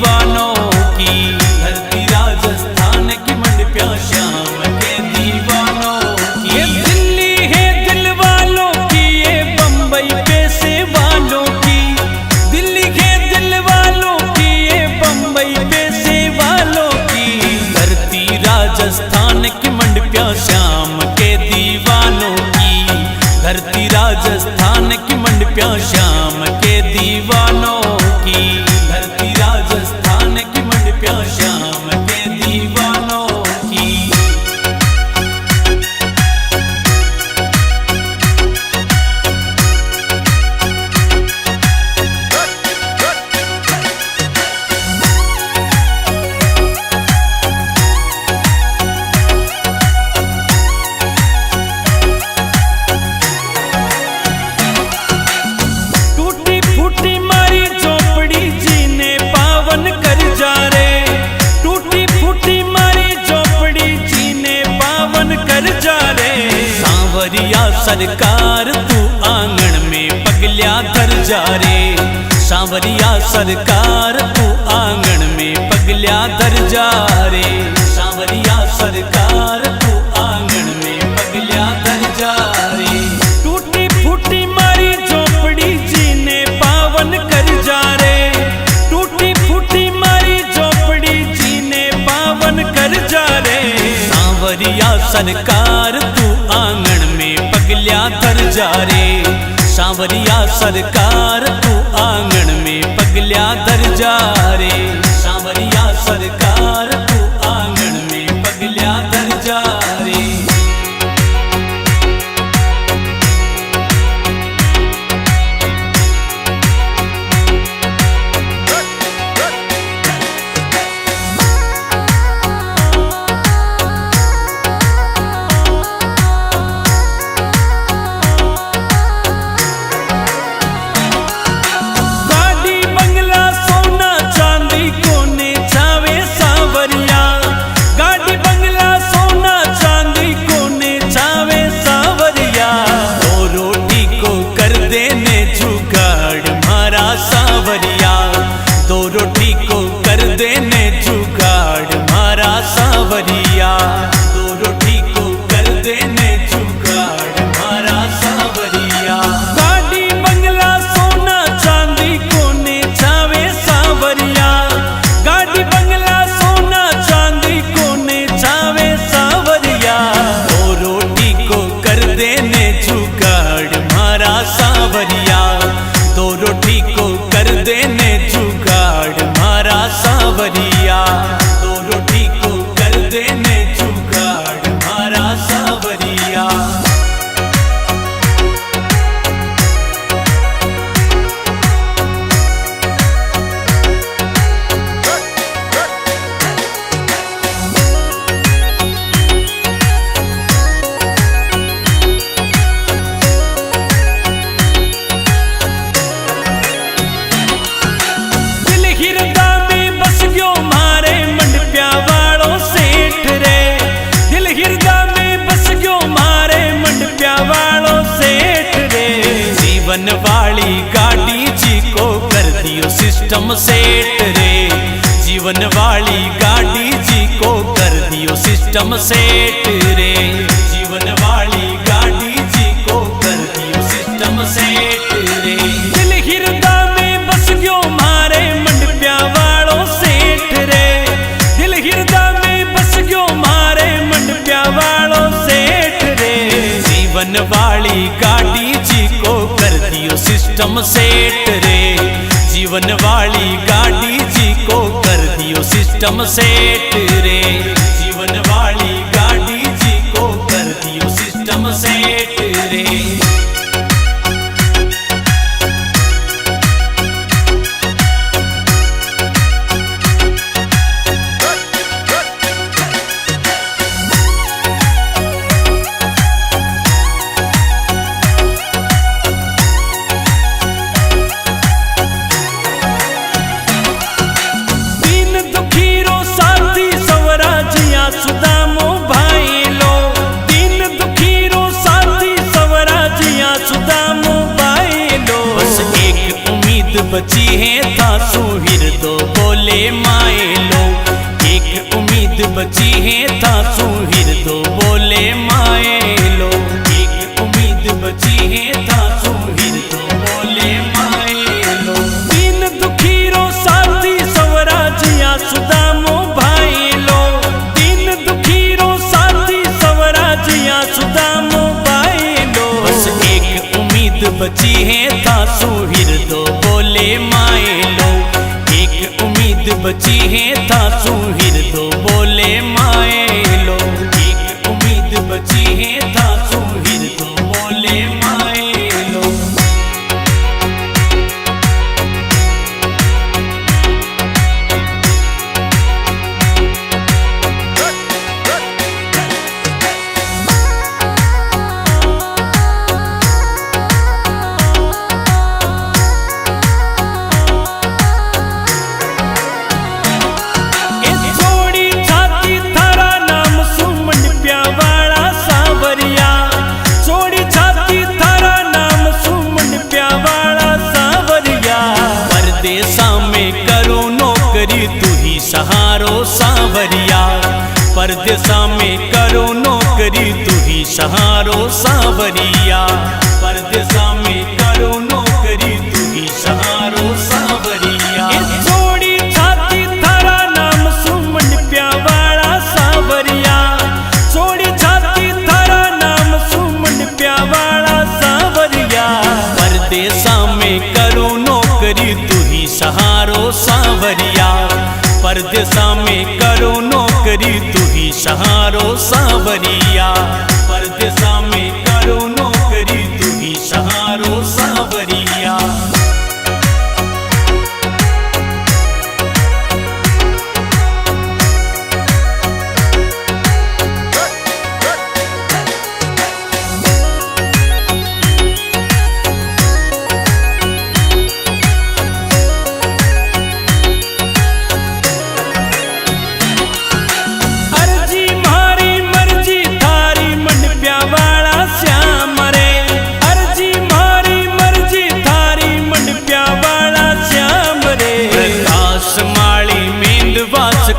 दीवानों की। धरती राजस्थान की मंडपिया श्याम के दीवानों की। ये दिल्ली है दिल वालों की, ये बम्बई पैसे वालों की। दिल्ली है दिल वालों की, ये बम्बई पैसे वालों की। धरती राजस्थान की मंडपिया श्याम के दीवानों की। धरती राजस्थान की मंडपिया श्याम के दीवानों की। धरती राजस्थान की मंडपिया श्याम के दीवानों की। सांवरिया सरकार तू आंगन में पगलिया धर जा रे। सांवरिया सरकार तू आंगन में पगलिया धर जा रे। सांवरिया सरकार तू आंगन में पगलिया धर जा रे। टूटी फूटी मारी झोपड़ी जीने पावन कर जा रे। टूटी फूटी मारी झोपड़ी जीने पावन कर जा रे। सांवरिया सरकार तू आंगन में पगलिया धर जा रे। सांवरिया सरकार तू आंगन में पगलिया धर जा रे। सांवरिया सरकार तू आंगन में पगलिया धर जा रे। दो रोटी को कर देने जुगाड़ मारा सांवरिया। दो रोटी को कर देने जुगाड़ मारा सांवरिया। गाड़ी बंगला सोना चांदी कोने छावे सांवरिया। गाड़ी बंगला सोना चांदी कोने छावे सांवरिया। दो रोटी को कर देने जुगाड़ मारा सांवरिया। दो रोटी को कर देने जुगाड़ मारा सांवरिया। दो रोटी को कर देने जुगाड़ मारा सांवरिया। जीवन वाली गाड़ी जी को कर दियो सिस्टम सेट रे। जीवन वाली गाड़ी जी को कर दियो सिस्टम सेट रे। जीवन वाली गाड़ी जी को कर दियो सिस्टम सेट रे। दिल हिरदा में बस गयो मारे मंडपिया वालों सेठ रे। दिल हिरदा में बस गयो मारे मंडपिया वालों सेठ रे। जीवन वाली गाड़ी जी को कर दियो सिस्टम सेट रे। जीवन वाली गाड़ी जी को कर दियो सिस्टम सेट रे। जीवन वाली गाड़ी जी को कर दियो सिस्टम सेट रे। बची है तासू हिरदो बोले माए लो। एक उम्मीद बची है थासू हिरदो बोले माए लो। एक उम्मीद बची है थासू हिरदो बोले माए लो। दीन दुखीरो साथी स्वराजिया सुदामो भाई लो। दीन दुखीरो साथी स्वराजिया सुदामो भाई लो। बस एक उम्मीद बची है थासू हिरदो बोले माए लो। एक उम्मीद बची है थासू हिरदो बोले माए लो। एक उम्मीद बची है थासू हिरदो बोले माए लो। तू ही सहारो सांवरिया, परदेसा में करो नौकरी तू ही सहारो सांवरिया। परदेसा में करो नौकरी तू ही सहारो सांवरिया। जोड़ी छाती थारा नाम सुमन प्यावाड़ा सांवरिया। जोड़ी छाती थारा नाम सुमन प्यावाड़ा सांवरिया। परदेसा में करो नौकरी तू ही सहारो सांवरिया। परदेसा में करो नौकरी तू ही सहारो सांवरिया। परदेसा में करो नौकरी तू ही सहारो सांवरिया।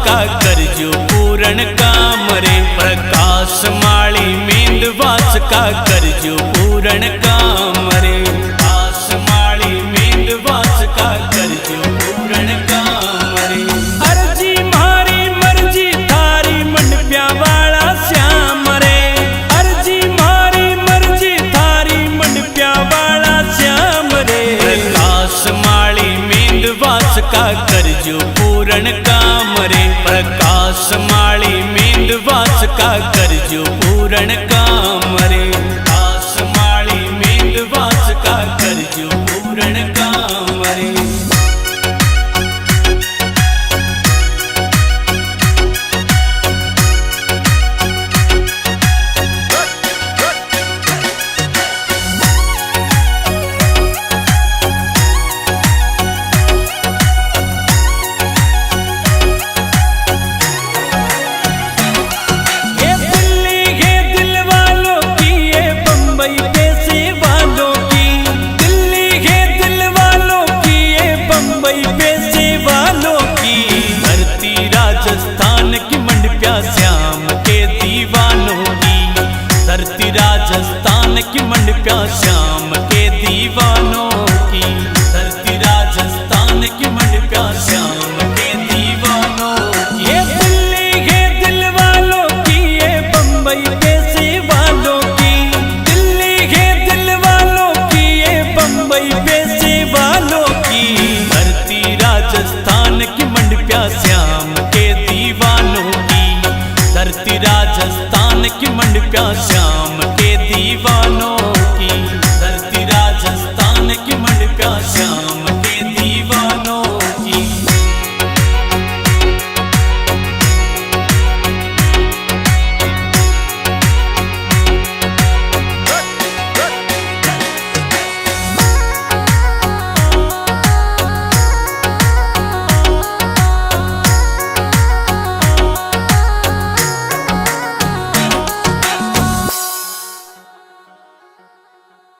का करजो पूर्ण काम रे। प्रकाश माली मेंदवास का करजो पूर्ण काम रे। प्रकाश माली मेंदवास का करजो पूर्ण काम रे। अर्जी मारी मर्जी थारी मन प्यावाड़ा श्याम रे। अर्जी मारी मर्जी थारी मन प्यावाड़ा श्याम रे। प्रकाश माली मेंदवास का करजो पूर्ण काम रे। प्रकाश माली मेंदवास का करजो पूर्ण काम रे। प्रकाश माली मेंदवास का करजो पूर्ण काम रे। राजस्थान की मंडपिया श्याम के दीवानों की। धरती राजस्थान की मंडपिया श्याम के दीवानों की। धरती राजस्थान की मंडपिया श्याम के दीवानों की। ये दिल्ली के दिल वालों की, ये बम्बई पैसे वालों की। दिल्ली के दिल वालों की, ये बम्बई पैसे वालों की। धरती राजस्थान की मंडपिया श्याम के दीवानों की। धरती राजस्थान की मंडपिया श्याम